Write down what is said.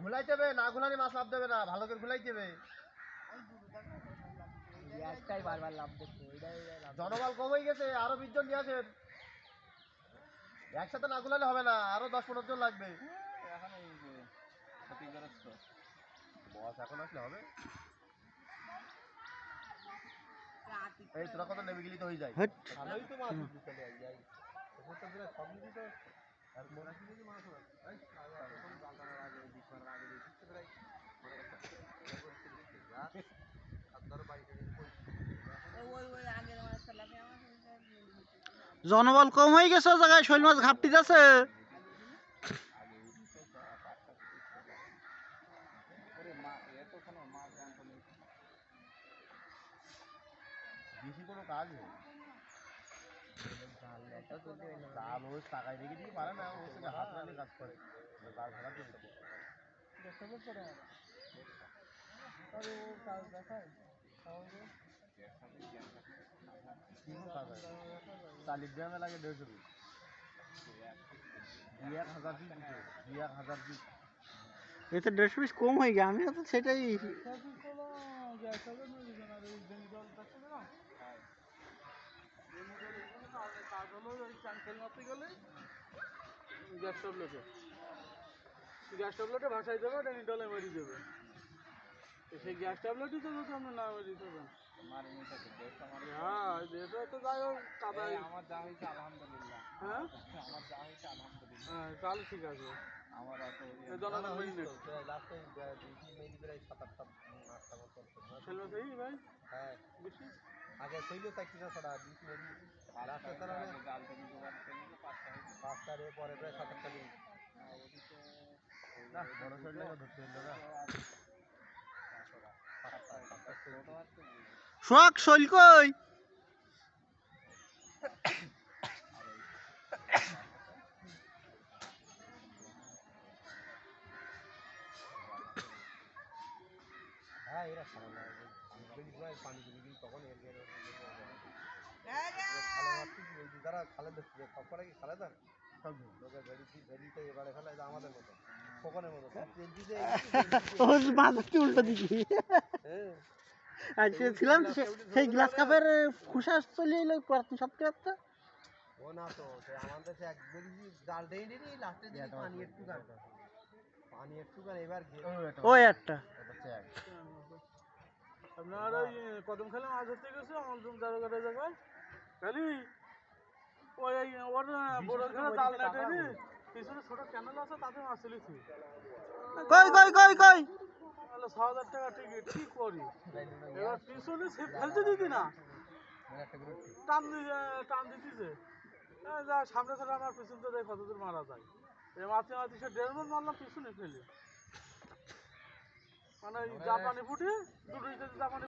ঘুলাইতে হবে, না ঘুলানি মাছ লাভ দেবে না, ভালো করে ঘুলাইতে হবে। একটাই বারবার লাভ দেখছে, জনবল কম হয়ে গেছে, আরো 20 জন নিয়ে আসেন। একসাথে না ঘুলালে হবে না, আরো 10-15 জন লাগবে। এখন এই যে ক্ষতিগ্রস্ত বস এখন আসলে হবে। এই তোরা কত নেমে গেলি তো হয়ে যায়। ভালোই তো মাছ দিতে চলে যাই। ওপর তো পুরো সব নিবি তো আর মোরা কি যদি মাছ হয়। এই এখন বাগানের আগে 20 মারার আগে দিতে প্রায় জনবল কম হয়ে গেছে, জায়গায় শৈল মাছ ঘাপটি যাচ্ছে। বেশি কোনো কাজ নেই, জাল ওই টাকায় রেখে দিয়ে পারে না, ওর সঙ্গে হাত নাড়িয়ে কাজ করে জাল ভাড়া দিয়ে দিতে চালিশ গ্রামে লাগে 150 পিস, 2-1000 পিস দিতে, 2-1000 পিস। এতে 150 পিস কম হয়ে গেছে, আমি তো সেটাই গ্যাস ট্যাবলেটে ভাসাই দেবে, ওটা নিডলে মেরে দেবে। সেই গ্যাস ট্যাবলেটই তো যদি আপনি না মেরে দেবেন। হ্যাঁ এটা তো যাই হোক কাদায় আমার যা হয়েছে আলহামদুলিল্লাহ। হ্যাঁ আমার যা হয়েছে আলহামদুলিল্লাহ। হ্যাঁ তাহলে ঠিক আছে। আমার অত জনগণ মেরিনেট লাস্টে মেরি প্রায় 7-8টা মতো ছিল ভাই। হ্যাঁ বেশি আগে ছিল চাকরিটা ছাড়া 20 মেরি লাস্টে তারা জাল থেকে দুবার থেকে 5টার পরে প্রায় 7-8টা দিন। না বড় শৈল ধরতে হলো না। শখ শৈল কই হ্যাঁ এরা খারাপ না, পানি দিবি তখন এর যারা খালে দেখছে সব করে কি খালে দেন সব লোকের ভেড়িতে এবারে ফেলে আমাদের মতো খোকনের মতো উল্টো দিকে ছিলাম সেই গ্লাস কাপের খুশা চলে এলো সব একটা ও না তো আমাদের সে একদম জাল দিয়ে দিই লাস্টে দিয়ে পানি একটু এবার ওই একটা আপনার ওই কদম খেলে মাছ ধরতে গেছে আমার দারোগাটের জায়গায় খালি ওই ওর বড় খেলা জাল নেটে পিছনে ছোট ক্যানেল আছে, তাতে মাছ চলেছি। কই কই কই কই 6,000 টাকা টিকিট, কি করি এবার পিছনে ফেলতে দিতি না, টান দিতিছে যা সামনে থেকে আমার পিছন থেকে কতদূর মারা যায়। এই মাছে সে 1.5 মণ মারলাম পিছনে ফেলে, মানে জাপানি ফুটে দুটো জাপানি